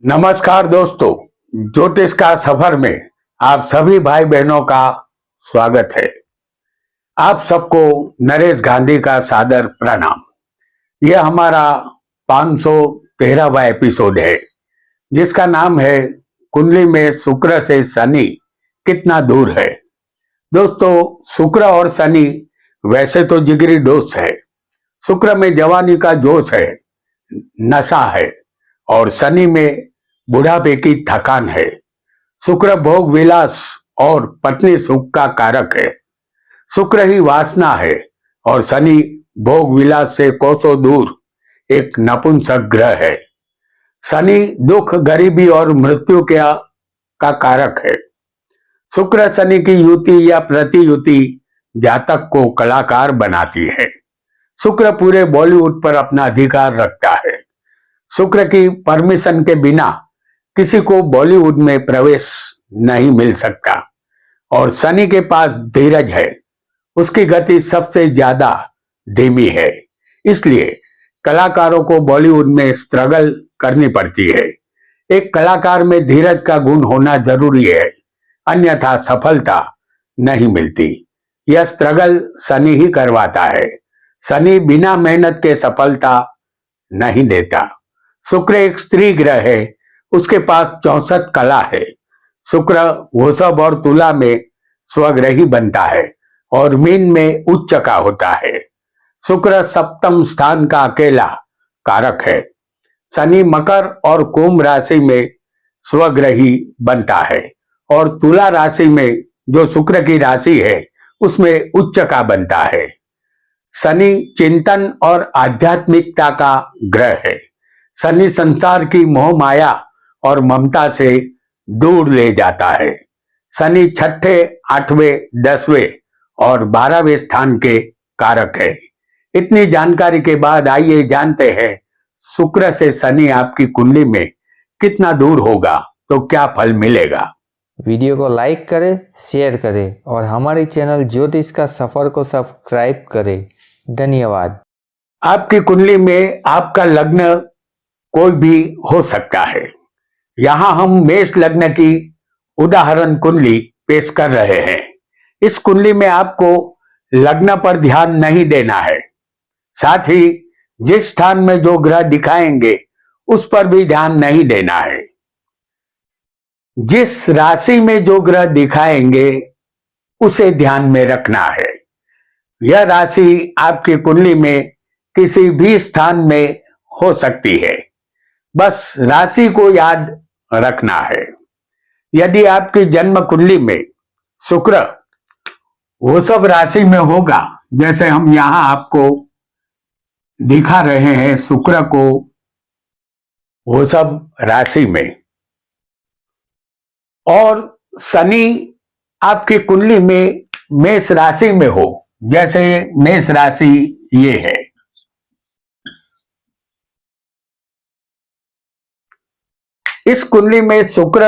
नमस्कार दोस्तों, ज्योतिष का सफर में आप सभी भाई बहनों का स्वागत है। आप सबको नरेश गांधी का सादर प्रणाम। यह हमारा 513वां एपिसोड है, जिसका नाम है कुंडली में शुक्र से शनि कितना दूर है। दोस्तों, शुक्र और शनि वैसे तो जिगरी दोस्त है। शुक्र में जवानी का जोश है, नशा है, और शनि में बुढ़ापे की थकान है। शुक्र भोग विलास और पत्नी सुख का कारक है। शुक्र ही वासना है और शनि भोग विलास से कोसों दूर एक नपुंसक ग्रह है। शनि दुख, गरीबी और मृत्यु का कारक है। शुक्र शनि की युति या प्रतियुति जातक को कलाकार बनाती है। शुक्र पूरे बॉलीवुड पर अपना अधिकार रखता है। शुक्र की परमिशन के बिना किसी को बॉलीवुड में प्रवेश नहीं मिल सकता। और शनि के पास धीरज है, उसकी गति सबसे ज्यादा धीमी है। इसलिए कलाकारों को बॉलीवुड में स्ट्रगल करनी पड़ती है। एक कलाकार में धीरज का गुण होना जरूरी है, अन्यथा सफलता नहीं मिलती। यह स्ट्रगल शनि ही करवाता है। शनि बिना मेहनत के सफलता नहीं देता। शुक्र एक स्त्री ग्रह है, उसके पास 64 कला है। शुक्र वृषभ और तुला में स्वग्रही बनता है और मीन में उच्च का होता है। शुक्र सप्तम स्थान का अकेला कारक है। शनि मकर और कुंभ राशि में स्वग्रही बनता है और तुला राशि में, जो शुक्र की राशि है, उसमें उच्च का बनता है। शनि चिंतन और आध्यात्मिकता का ग्रह है। शनि संसार की मोह माया और ममता से दूर ले जाता है। शनि छठे, 8वें, 10वें और 12वें स्थान के कारक है। इतनी जानकारी के बाद आइए जानते हैं शुक्र से शनि आपकी कुंडली में कितना दूर होगा तो क्या फल मिलेगा। वीडियो को लाइक करें, शेयर करें और हमारे चैनल ज्योतिष का सफर को सब्सक्राइब करें। धन्यवाद। आपकी कुंडली में आपका लग्न कोई भी हो सकता है। यहां हम मेष लग्न की उदाहरण कुंडली पेश कर रहे हैं। इस कुंडली में आपको लग्न पर ध्यान नहीं देना है, साथ ही जिस स्थान में जो ग्रह दिखाएंगे उस पर भी ध्यान नहीं देना है। जिस राशि में जो ग्रह दिखाएंगे उसे ध्यान में रखना है। यह राशि आपकी कुंडली में किसी भी स्थान में हो सकती है, बस राशि को याद रखना है। यदि आपकी जन्म कुंडली में शुक्र वृषभ राशि में होगा, जैसे हम यहां आपको दिखा रहे हैं शुक्र को वृषभ राशि में, और शनि आपकी कुंडली में मेष राशि में हो, जैसे मेष राशि ये है। इस कुंडली में शुक्र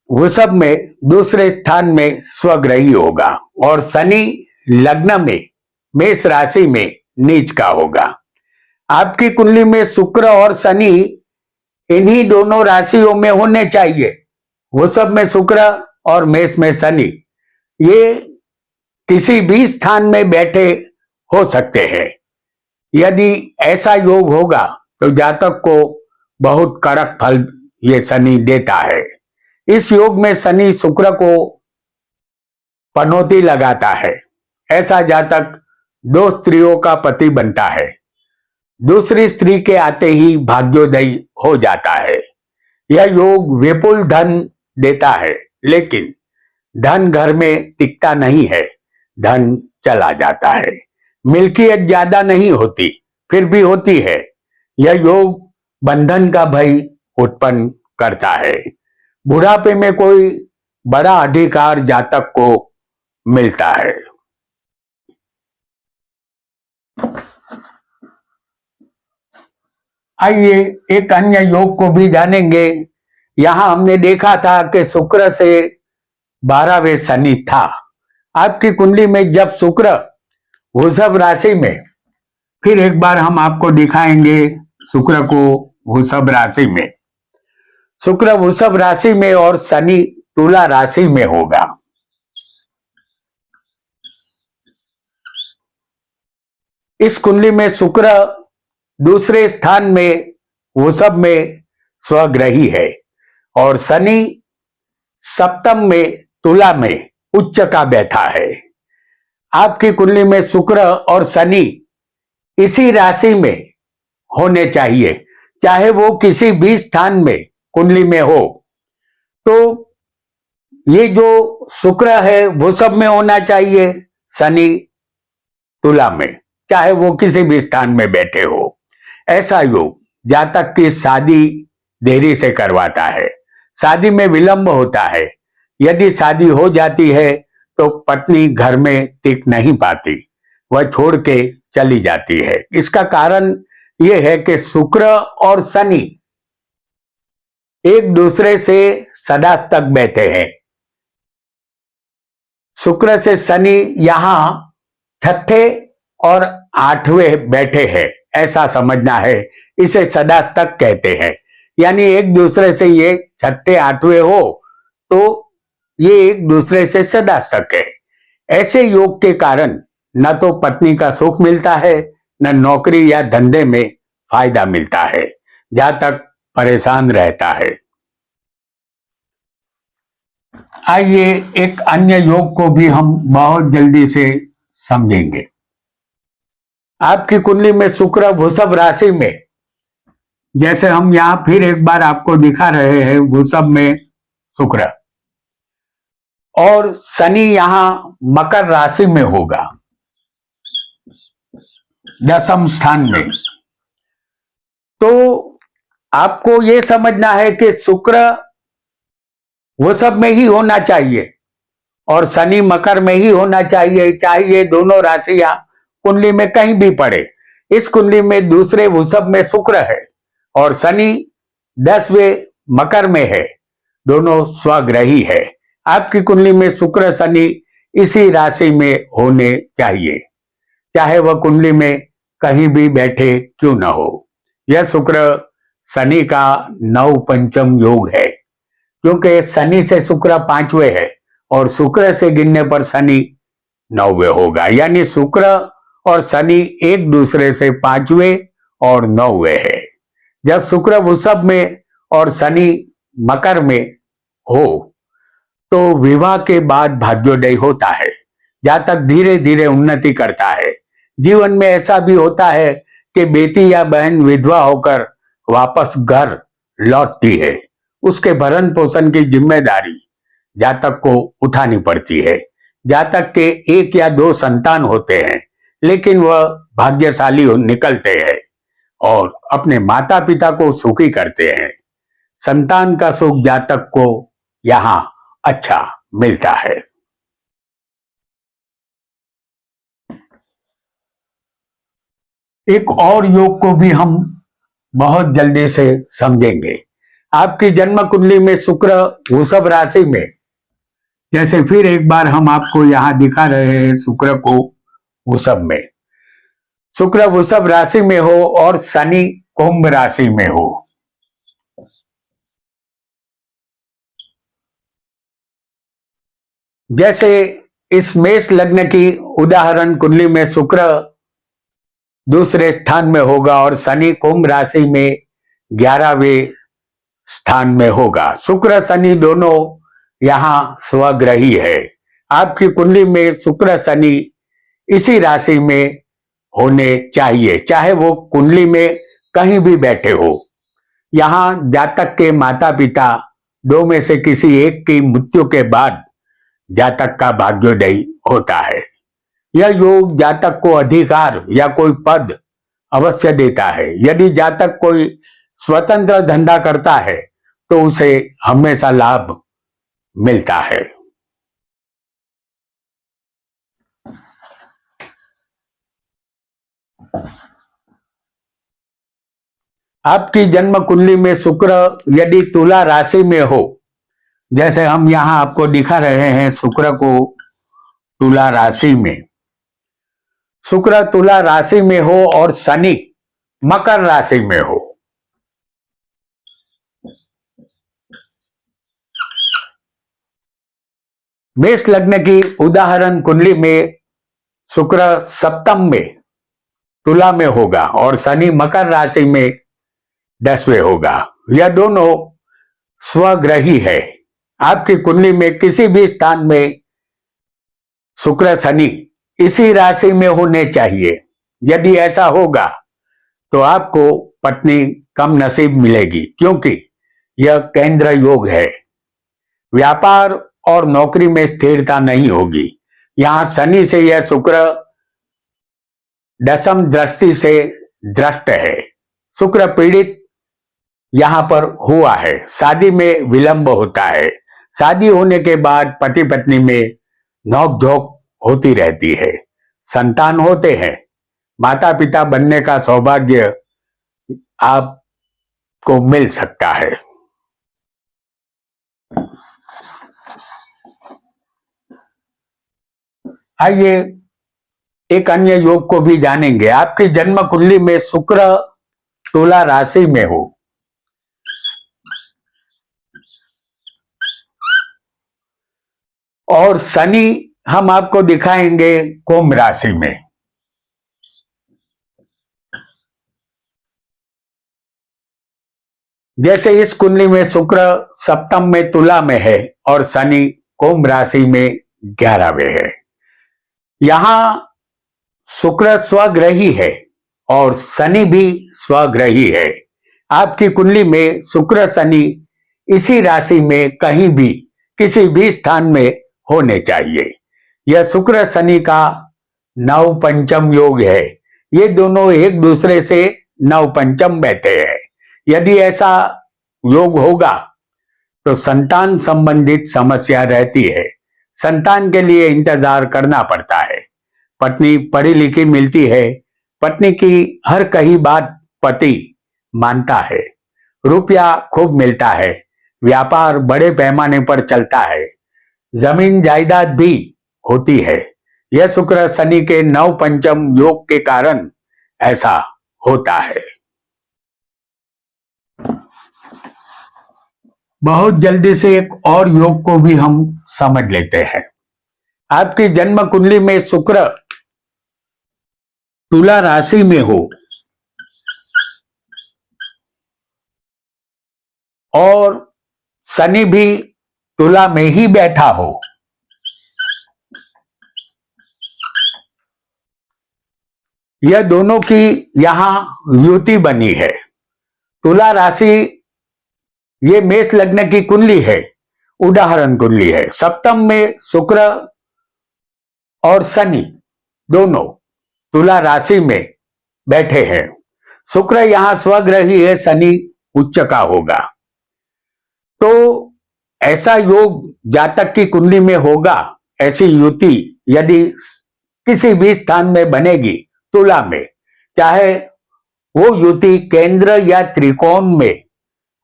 वृषभ में दूसरे स्थान में स्वग्रही होगा और शनि लग्न में मेष राशि में नीच का होगा। आपकी कुंडली में शुक्र और शनि इन्हीं दोनों राशियों में होने चाहिए। वृषभ में शुक्र और मेष में शनि, ये किसी भी स्थान में बैठे हो सकते हैं। यदि ऐसा योग होगा तो जातक को बहुत कड़क फल ये शनि देता है। इस योग में शनि शुक्र को पनौती लगाता है। ऐसा जातक 2 स्त्रियों का पति बनता है। दूसरी स्त्री के आते ही भाग्योदय हो जाता है। यह योग विपुल धन देता है, लेकिन धन घर में टिकता नहीं है, धन चला जाता है। मिल्कियत ज्यादा नहीं होती, फिर भी होती है। यह योग बंधन का भय उत्पन्न करता है। बुढ़ापे में कोई बड़ा अधिकार जातक को मिलता है। आइए एक अन्य योग को भी जानेंगे। यहां हमने देखा था कि शुक्र से 12वें शनि था। आपकी कुंडली में जब शुक्र वृषभ राशि में, फिर एक बार हम आपको दिखाएंगे शुक्र को वृषभ राशि में। शुक्र वृषभ राशि में और शनि तुला राशि में होगा। इस कुंडली में शुक्र दूसरे स्थान में वृषभ में स्वग्रही है और शनि सप्तम में तुला में उच्च का बैठा है। आपकी कुंडली में शुक्र और शनि इसी राशि में होने चाहिए, चाहे वो किसी भी स्थान में कुंडली में हो। तो ये जो शुक्र है वो सब में होना चाहिए, शनि तुला में, चाहे वो किसी भी स्थान में बैठे हो। ऐसा योग जातक की शादी देरी से करवाता है, शादी में विलंब होता है। यदि शादी हो जाती है तो पत्नी घर में टिक नहीं पाती, वह छोड़ के चली जाती है। इसका कारण यह है कि शुक्र और शनि एक दूसरे से सदा तक बैठे हैं। शुक्र से शनि यहां छठे और आठवें बैठे हैं, ऐसा समझना है। इसे सदा तक कहते हैं, यानी एक दूसरे से ये छठे आठवें हो तो ये एक दूसरे से सदा तक है। ऐसे योग के कारण न तो पत्नी का सुख मिलता है, न नौकरी या धंधे में फायदा मिलता है, जातक परेशान रहता है। आइए एक अन्य योग को भी हम बहुत जल्दी से समझेंगे। आपकी कुंडली में शुक्र वृषभ राशि में, जैसे हम यहां फिर एक बार आपको दिखा रहे हैं, वृषभ में शुक्र और शनि यहां मकर राशि में होगा, दशम स्थान में। तो आपको यह समझना है कि शुक्र वृषभ में ही होना चाहिए और शनि मकर में ही होना चाहिए, चाहे ये दोनों राशियां कुंडली में कहीं भी पड़े। इस कुंडली में दूसरे वृषभ में शुक्र है और शनि 10वें मकर में है, दोनों स्वग्रही है। आपकी कुंडली में शुक्र शनि इसी राशि में होने चाहिए, चाहे वह कुंडली में कहीं भी बैठे क्यों न हो। यह शुक्र शनि का नव पंचम योग है, क्योंकि शनि से शुक्र 5वें है और शुक्र से गिनने पर शनि 9वें होगा, यानी शुक्र और शनि एक दूसरे से 5वें और 9वें है। जब शुक्र वृषभ में और शनि मकर में हो तो विवाह के बाद भाग्योदय होता है, जातक धीरे धीरे उन्नति करता है। जीवन में ऐसा भी होता है कि बेटी या बहन विधवा होकर वापस घर लौटती है, उसके भरण पोषण की जिम्मेदारी जातक को उठानी पड़ती है। जातक के 1 या 2 संतान होते हैं, लेकिन वह भाग्यशाली निकलते हैं और अपने माता पिता को सुखी करते हैं। संतान का सुख जातक को यहां अच्छा मिलता है। एक और योग को भी हम बहुत जल्दी से समझेंगे। आपकी जन्म कुंडली में शुक्र वृषभ राशि में, जैसे फिर एक बार हम आपको यहां दिखा रहे हैं शुक्र को वृषभ में, शुक्र वृषभ राशि में हो और शनि कुंभ राशि में हो। जैसे इस मेष लग्न की उदाहरण कुंडली में शुक्र दूसरे स्थान में होगा और शनि कुंभ राशि में 11वें स्थान में होगा। शुक्र शनि दोनों यहां स्वग्रही है। आपकी कुंडली में शुक्र शनि इसी राशि में होने चाहिए, चाहे वो कुंडली में कहीं भी बैठे हो। यहां जातक के माता पिता 2 में से किसी एक की मृत्यु के बाद जातक का भाग्योदय होता है। यह योग जातक को अधिकार या कोई पद अवश्य देता है। यदि जातक कोई स्वतंत्र धंधा करता है तो उसे हमेशा लाभ मिलता है। आपकी जन्म कुंडली में शुक्र यदि तुला राशि में हो, जैसे हम यहां आपको दिखा रहे हैं शुक्र को तुला राशि में, शुक्र तुला राशि में हो और शनि मकर राशि में हो, मेष लग्न की उदाहरण कुंडली में शुक्र सप्तम में तुला में होगा और शनि मकर राशि में 10वें होगा। यह दोनों स्वग्रही है। आपकी कुंडली में किसी भी स्थान में शुक्र शनि इसी राशि में होने चाहिए। यदि ऐसा होगा तो आपको पत्नी कम नसीब मिलेगी, क्योंकि यह केंद्र योग है। व्यापार और नौकरी में स्थिरता नहीं होगी। यहां शनि से यह शुक्र दशम दृष्टि से दृष्ट है। शुक्र पीड़ित यहां पर हुआ है। शादी में विलंब होता है। शादी होने के बाद पति पत्नी में नोकझोंक होती रहती है। संतान होते हैं। माता पिता बनने का सौभाग्य आपको मिल सकता है। आइए एक अन्य योग को भी जानेंगे। आपकी जन्म कुंडली में शुक्र तुला राशि में हो और शनि हम आपको दिखाएंगे कुंभ राशि में। जैसे इस कुंडली में शुक्र सप्तम में तुला में है और शनि कुंभ राशि में 11वें है। यहां शुक्र स्वग्रही है और शनि भी स्वग्रही है। आपकी कुंडली में शुक्र शनि इसी राशि में कहीं भी किसी भी स्थान में होने चाहिए। यह शुक्र शनि का नव पंचम योग है। ये दोनों एक दूसरे से नव पंचम बैठे हैं। यदि ऐसा योग होगा तो संतान संबंधित समस्या रहती है। संतान के लिए इंतजार करना पड़ता है। पत्नी पढ़ी लिखी मिलती है। पत्नी की हर कही बात पति मानता है। रुपया खूब मिलता है। व्यापार बड़े पैमाने पर चलता है। जमीन जायदाद भी होती है। यह शुक्र शनि के नव पंचम योग के कारण ऐसा होता है। बहुत जल्दी से एक और योग को भी हम समझ लेते हैं। आपकी जन्म कुंडली में शुक्र तुला राशि में हो और शनि भी तुला में ही बैठा हो, यह दोनों की यहां युति बनी है। तुला राशि ये मेष लग्न की कुंडली है, उदाहरण कुंडली है। सप्तम में शुक्र और शनि दोनों तुला राशि में बैठे हैं। शुक्र यहां स्वग्रही है, शनि उच्च का होगा। तो ऐसा योग जातक की कुंडली में होगा। ऐसी युति यदि किसी भी स्थान में बनेगी तुला में, चाहे वो युति केंद्र या त्रिकोण में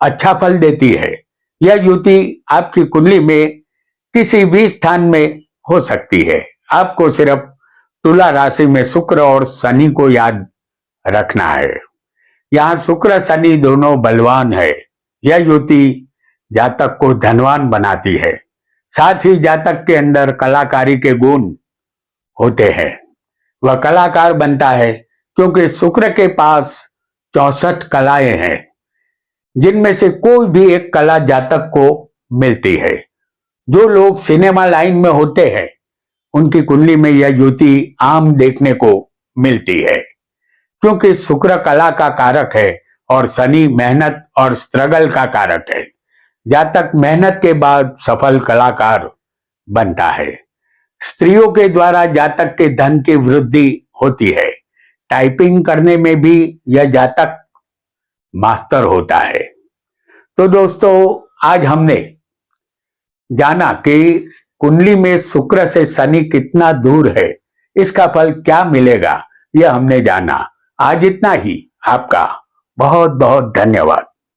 अच्छा फल देती है। यह युति आपकी कुंडली में किसी भी स्थान में हो सकती है। आपको सिर्फ तुला राशि में शुक्र और शनि को याद रखना है। यहां शुक्र शनि दोनों बलवान है। यह युति जातक को धनवान बनाती है। साथ ही जातक के अंदर कलाकारी के गुण होते हैं। वह कलाकार बनता है क्योंकि शुक्र के पास 64 कलाएं हैं, जिनमें से कोई भी एक कला जातक को मिलती है। जो लोग सिनेमा लाइन में होते हैं उनकी कुंडली में यह युति आम देखने को मिलती है, क्योंकि शुक्र कला का कारक है और शनि मेहनत और स्ट्रगल का कारक है। जातक मेहनत के बाद सफल कलाकार बनता है। स्त्रियों के द्वारा जातक के धन की वृद्धि होती है। टाइपिंग करने में भी यह जातक मास्टर होता है। तो दोस्तों, आज हमने जाना कि कुंडली में शुक्र से शनि कितना दूर है, इसका फल क्या मिलेगा, यह हमने जाना। आज इतना ही। आपका बहुत बहुत धन्यवाद।